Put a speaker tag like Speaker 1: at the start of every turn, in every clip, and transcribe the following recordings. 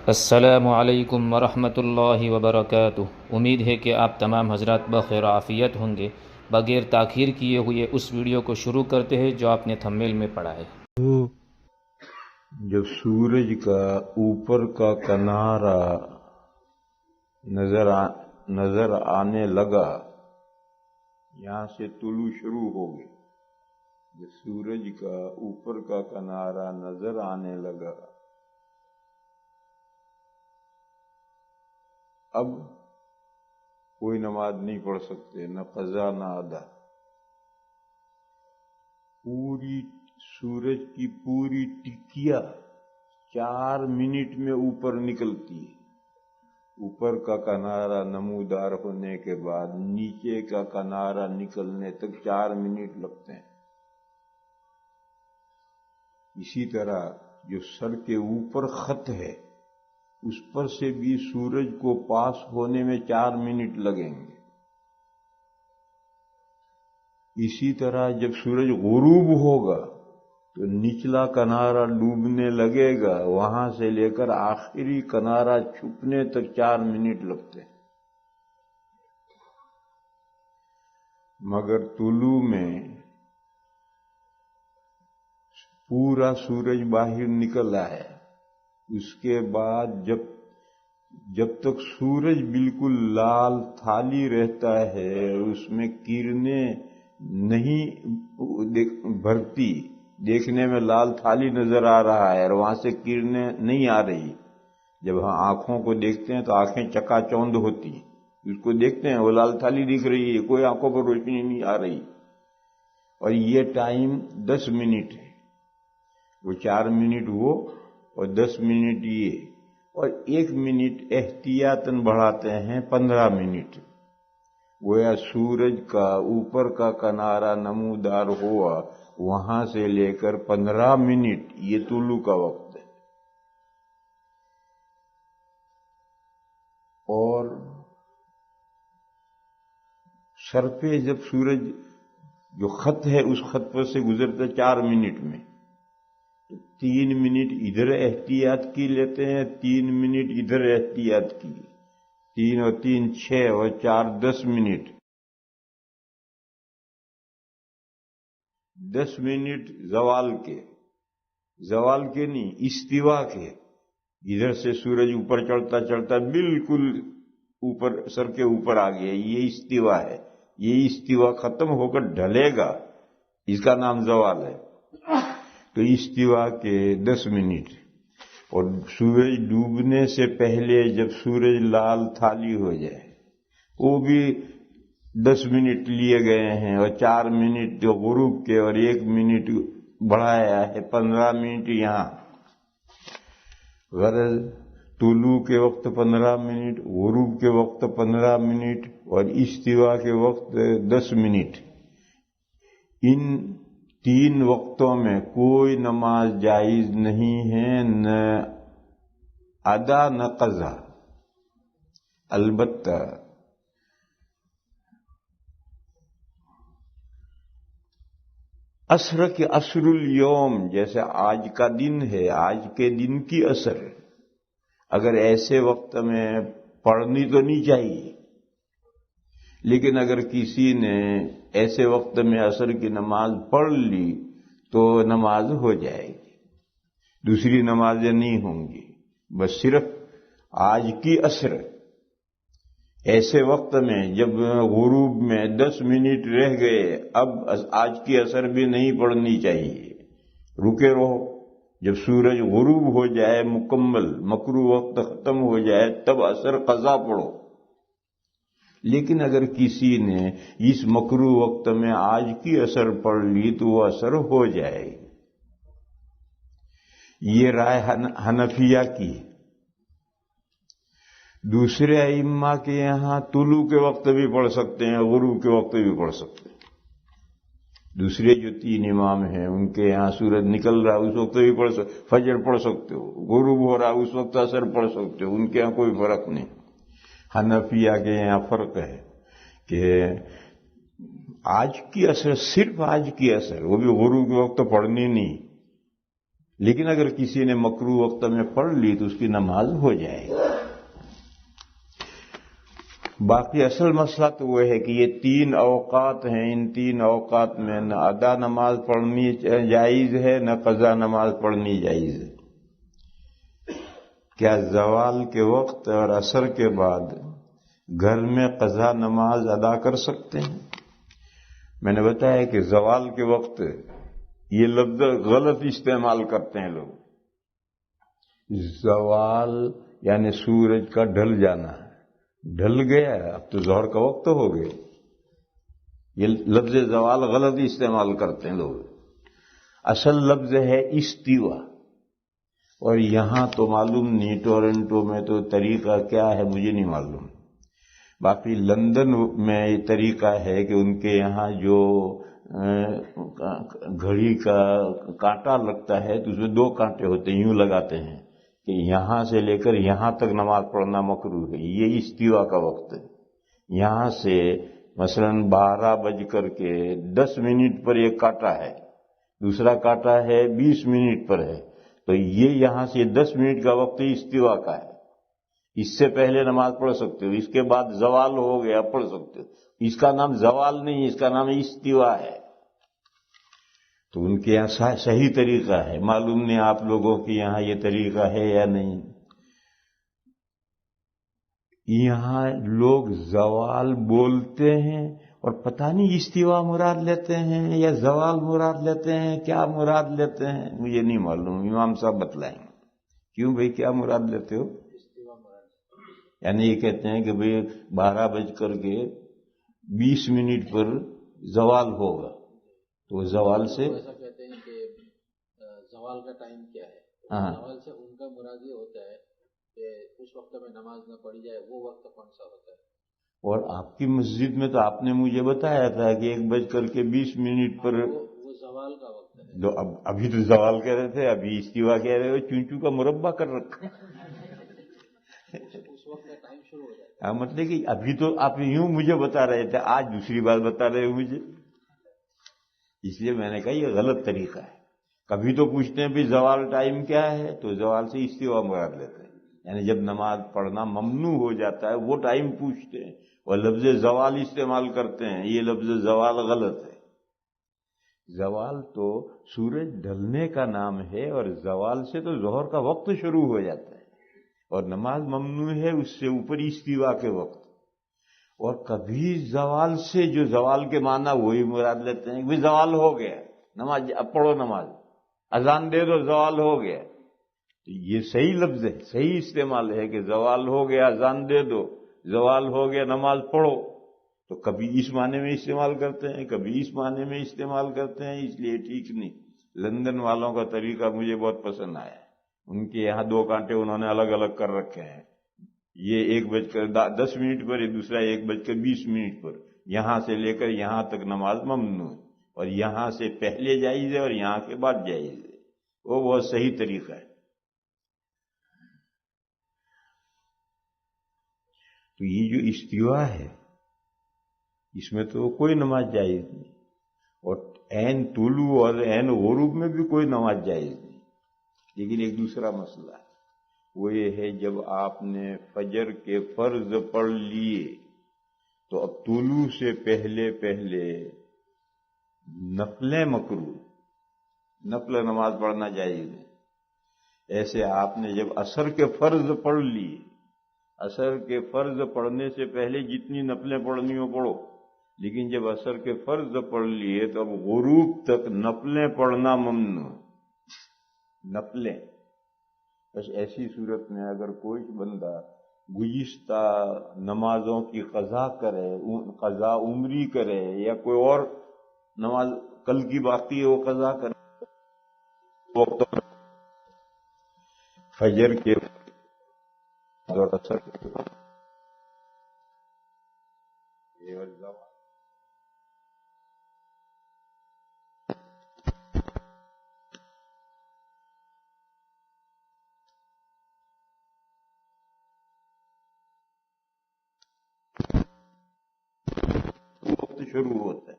Speaker 1: السلام علیکم ورحمۃ اللہ وبرکاتہ۔ امید ہے کہ آپ تمام حضرات بخیر و عافیت ہوں گے۔ بغیر تاخیر کیے ہوئے اس ویڈیو کو شروع کرتے ہیں جو آپ نے تھمبنیل میں پڑھا ہے۔
Speaker 2: جب سورج کا اوپر کا کنارہ نظر آنے لگا، یہاں سے طلوع شروع ہو گئی۔ جب سورج کا اوپر کا کنارہ نظر آنے لگا، اب کوئی نماز نہیں پڑھ سکتے، نہ قضا نہ ادا۔ پوری سورج کی پوری ٹکیا 4 منٹ میں اوپر نکلتی ہے۔ اوپر کا کنارہ نمودار ہونے کے بعد نیچے کا کنارہ نکلنے تک 4 منٹ لگتے ہیں۔ اسی طرح جو سر کے اوپر خط ہے، اس پر سے بھی سورج کو پاس ہونے میں 4 منٹ لگیں گے۔ اسی طرح جب سورج غروب ہوگا تو نچلا کنارہ ڈوبنے لگے گا، وہاں سے لے کر آخری کنارہ چھپنے تک 4 منٹ لگتے ہیں۔ مگر طلوع میں پورا سورج باہر نکل آئے، اس کے بعد جب تک سورج بالکل لال تھالی رہتا ہے، اس میں کرنیں نہیں بھرتی، دیکھنے میں لال تھالی نظر آ رہا ہے اور وہاں سے کرنیں نہیں آ رہی۔ جب ہم آنکھوں کو دیکھتے ہیں تو آنکھیں چکا چوند ہوتی، اس کو دیکھتے ہیں وہ لال تھالی دکھ رہی ہے، کوئی آنکھوں پر روشنی نہیں آ رہی، اور یہ ٹائم 10 منٹ ہے۔ وہ 4 منٹ وہ اور 10 منٹ یہ، اور 1 منٹ احتیاطاً بڑھاتے ہیں 15 منٹ۔ گویا سورج کا اوپر کا کنارہ نمودار ہوا، وہاں سے لے کر 15 منٹ یہ طلوع کا وقت ہے۔ اور سر پہ جب سورج جو خط ہے اس خط پر سے گزرتا 4 منٹ میں، 3 منٹ ادھر احتیاط کی لیتے ہیں، 3 منٹ ادھر احتیاط کی، 3 اور 3 6 اور 4 10 منٹ۔ 10 منٹ زوال کے نہیں، استوا کے۔ ادھر سے سورج اوپر چڑھتا چڑھتا بالکل اوپر سر کے اوپر آ گیا، یہ استوا ہے۔ یہ استوا ختم ہو کر ڈھلے گا، اس کا نام زوال ہے۔ تو استوا کے 10 منٹ، اور سورج ڈوبنے سے پہلے جب سورج لال تھالی ہو جائے وہ بھی 10 منٹ لیے گئے ہیں، اور 4 منٹ جو غروب کے، اور 1 منٹ بڑھایا ہے 15 منٹ یہاں۔ غرض طلوع کے وقت 15 منٹ، غروب کے وقت 15 منٹ، اور استوا کے وقت 10 منٹ۔ ان 3 وقتوں میں کوئی نماز جائز نہیں ہے، نہ ادا نہ قضا۔ البتہ عصر الیوم، جیسے آج کا دن ہے، آج کے دن کی عصر، اگر ایسے وقت میں پڑھنی تو نہیں چاہیے، لیکن اگر کسی نے ایسے وقت میں عصر کی نماز پڑھ لی تو نماز ہو جائے گی، دوسری نمازیں نہیں ہوں گی، بس صرف آج کی عصر۔ ایسے وقت میں جب غروب میں 10 منٹ رہ گئے، اب آج کی عصر بھی نہیں پڑھنی چاہیے، رکے رہو۔ جب سورج غروب ہو جائے، مکمل مکروہ وقت ختم ہو جائے، تب عصر قضا پڑھو۔ لیکن اگر کسی نے اس مکروہ وقت میں آج کی عصر پڑھ لی تو وہ عصر ہو جائے گی۔ یہ رائے حنفیہ کی۔ دوسرے ائمہ کے یہاں طلوع کے وقت بھی پڑھ سکتے ہیں، غروب کے وقت بھی پڑھ سکتے ہیں۔ دوسرے جو 3 امام ہیں ان کے یہاں سورج نکل رہا اس وقت بھی پڑھ سکتے، فجر پڑھ سکتے ہو، غروب ہو رہا اس وقت عصر پڑھ سکتے ہو، ان کے یہاں کوئی فرق نہیں۔ حنفیہ کے یہاں فرق ہے کہ آج کی عصر، صرف آج کی عصر، وہ بھی غروب کے وقت پڑھنی نہیں، لیکن اگر کسی نے مکروہ وقت میں پڑھ لی تو اس کی نماز ہو جائے گی۔ باقی اصل مسئلہ تو وہ ہے کہ یہ 3 اوقات ہیں، ان 3 اوقات میں نہ ادا نماز پڑھنی جائز ہے نہ قضا نماز پڑھنی جائز ہے۔ کیا زوال کے وقت اور عصر کے بعد گھر میں قضا نماز ادا کر سکتے ہیں؟ میں نے بتایا کہ زوال کے وقت یہ لفظ غلط استعمال کرتے ہیں لوگ۔ زوال یعنی سورج کا ڈھل جانا، ڈھل گیا اب تو ظہر کا وقت ہو گیا، یہ لفظ زوال غلط استعمال کرتے ہیں لوگ۔ اصل لفظ ہے استوا، اور یہاں تو معلوم نہیں ٹورنٹو میں تو طریقہ کیا ہے مجھے نہیں معلوم، باقی لندن میں یہ طریقہ ہے کہ ان کے یہاں جو گھڑی کا کانٹا لگتا ہے تو اس میں 2 کانٹے ہوتے ہیں، یوں لگاتے ہیں کہ یہاں سے لے کر یہاں تک نماز پڑھنا مکروہ ہے، یہ استوا کا وقت ہے۔ یہاں سے مثلا 12:10 پر ایک کانٹا ہے، دوسرا کانٹا ہے 20 منٹ پر ہے، تو یہ یہاں سے 10 منٹ کا وقت استوا کا ہے۔ اس سے پہلے نماز پڑھ سکتے ہو، اس کے بعد زوال ہو گیا پڑھ سکتے ہو، اس کا نام زوال نہیں، اس کا نام استوا ہے۔ تو ان کے یہاں صحیح طریقہ ہے، معلوم نہیں آپ لوگوں کے یہاں یہ طریقہ ہے یا نہیں۔ یہاں لوگ زوال بولتے ہیں اور پتہ نہیں استوا مراد لیتے ہیں یا زوال مراد لیتے ہیں، کیا مراد لیتے ہیں مجھے نہیں معلوم، امام صاحب بتلائیں گے۔ کیوں بھئی کیا مراد لیتے ہو؟ یعنی یہ کہتے ہیں کہ بھئی 12:20 پر زوال ہوگا، تو زوال سے
Speaker 3: ایسا کہتے ہیں کہ زوال کا ٹائم کیا ہے؟ زوال سے ان کا مراد یہ ہوتا ہے کہ اس وقت میں نماز نہ پڑھی جائے، وہ وقت کون سا ہوتا ہے؟
Speaker 2: اور آپ کی مسجد میں تو آپ نے مجھے بتایا تھا کہ 1:20 پر
Speaker 3: وہ زوال کا وقت ہے۔
Speaker 2: تو ابھی تو زوال کہہ رہے تھے، ابھی استوا کہہ رہے ہو، چونچو کا مربع کر رکھا۔
Speaker 3: اس وقت کا ٹائم شروع ہو جاتا ہے۔
Speaker 2: مطلب کہ ابھی تو آپ یوں مجھے بتا رہے تھے، آج دوسری بات بتا رہے ہو مجھے، اس لیے میں نے کہا یہ غلط طریقہ ہے۔ کبھی تو پوچھتے ہیں بھی زوال ٹائم کیا ہے، تو زوال سے استوا مراد لیتے ہیں، یعنی جب نماز پڑھنا ممنوع ہو جاتا ہے وہ ٹائم پوچھتے ہیں، اور لفظ زوال استعمال کرتے ہیں، یہ لفظ زوال غلط ہے۔ زوال تو سورج ڈھلنے کا نام ہے، اور زوال سے تو ظہر کا وقت شروع ہو جاتا ہے، اور نماز ممنوع ہے اس سے اوپر استوا کے وقت۔ اور کبھی زوال سے جو زوال کے معنی وہی مراد لیتے ہیں کہ زوال ہو گیا، نماز اب پڑھو، نماز اذان دے دو، زوال ہو گیا۔ تو یہ صحیح لفظ ہے، صحیح استعمال ہے کہ زوال ہو گیا اذان دے دو، زوال ہو گیا نماز پڑھو۔ تو کبھی اس معنی میں استعمال کرتے ہیں، کبھی اس معنی میں استعمال کرتے ہیں، اس لیے ٹھیک نہیں۔ لندن والوں کا طریقہ مجھے بہت پسند آیا ہے، ان کے یہاں 2 کانٹے انہوں نے الگ الگ کر رکھے ہیں، یہ 1:10 پر، یہ دوسرا 1:20 پر، یہاں سے لے کر یہاں تک نماز ممنوع ہے، اور یہاں سے پہلے جائز ہے اور یہاں کے بعد جائز ہے، وہ بہت صحیح طریقہ ہے۔ تو یہ جو استوا ہے اس میں تو کوئی نماز جائز نہیں، اور عین طلوع اور عین غروب میں بھی کوئی نماز جائز نہیں۔ لیکن ایک دوسرا مسئلہ ہے، وہ یہ ہے جب آپ نے فجر کے فرض پڑھ لیے تو اب طلوع سے پہلے پہلے نفلیں مکروہ، نفل نماز پڑھنا جائز نہیں۔ ایسے آپ نے جب عصر کے فرض پڑھ لیے، عصر کے فرض پڑھنے سے پہلے جتنی نفلیں پڑھنی ہو پڑھو، لیکن جب عصر کے فرض پڑھ لیے تو اب غروب تک نفلیں پڑھنا ممنوع، نفلیں۔ بس ایسی صورت میں اگر کوئی بندہ گزشتہ نمازوں کی قضا کرے، قضا عمری کرے، یا کوئی اور نماز کل کی باقی ہے وہ قضا کرے، وقت فجر کے اور عصر کے وقت شروع ہوتا ہے۔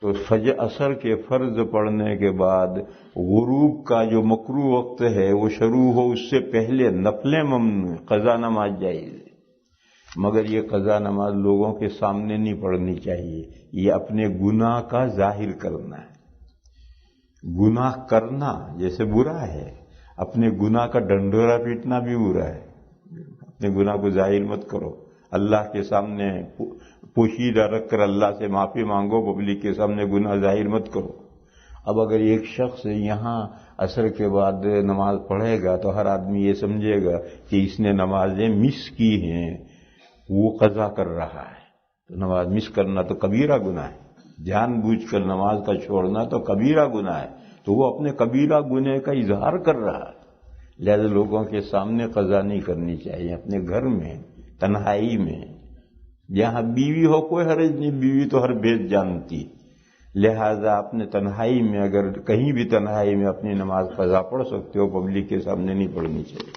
Speaker 2: تو عصر کے فرض پڑھنے کے بعد غروب کا جو مکروہ وقت ہے وہ شروع ہو اس سے پہلے نفلیں ممنوع، قضا نماز جائز ہے، مگر یہ قضا نماز لوگوں کے سامنے نہیں پڑھنی چاہیے، یہ اپنے گناہ کا ظاہر کرنا ہے۔ گناہ کرنا جیسے برا ہے، اپنے گناہ کا ڈنڈورا پیٹنا بھی برا ہے۔ اپنے گناہ کو ظاہر مت کرو، اللہ کے سامنے پوشیدہ رکھ کر اللہ سے معافی مانگو، پبلک کے سامنے گناہ ظاہر مت کرو۔ اب اگر ایک شخص یہاں عصر کے بعد نماز پڑھے گا تو ہر آدمی یہ سمجھے گا کہ اس نے نمازیں مس کی ہیں، وہ قضا کر رہا ہے۔ تو نماز مس کرنا تو کبیرہ گناہ ہے، جان بوجھ کر نماز کا چھوڑنا تو کبیرہ گناہ ہے، تو وہ اپنے کبیرہ گناہ کا اظہار کر رہا ہے۔ لہذا لوگوں کے سامنے قضا نہیں کرنی چاہیے، اپنے گھر میں تنہائی میں، جہاں بیوی ہو کوئی حرج نہیں، بیوی تو ہر بیت جانتی، لہذا اپنے تنہائی میں اگر کہیں بھی تنہائی میں اپنی نماز قضا پڑھ سکتے ہو، پبلک کے سامنے نہیں پڑھنی چاہیے۔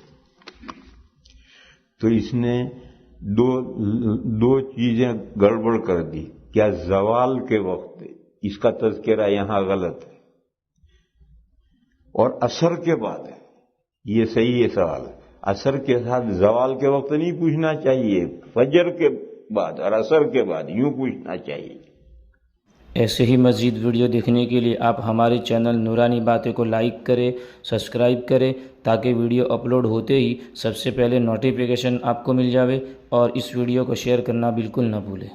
Speaker 2: تو اس نے دو چیزیں گڑبڑ کر دی، کیا زوال کے وقت اس کا تذکرہ یہاں غلط ہے، اور عصر کے بعد ہے، یہ صحیح ہے سوال۔ عصر کے ساتھ زوال کے وقت نہیں پوچھنا چاہیے، فجر کے بعد اور عصر کے بعد یوں پوچھنا چاہیے۔
Speaker 1: ایسے ہی مزید ویڈیو دیکھنے کے لیے آپ ہمارے چینل نورانی باتیں کو لائک کریں، سبسکرائب کریں، تاکہ ویڈیو اپلوڈ ہوتے ہی سب سے پہلے نوٹیفیکیشن آپ کو مل جاوے، اور اس ویڈیو کو شیئر کرنا بالکل نہ بھولیں۔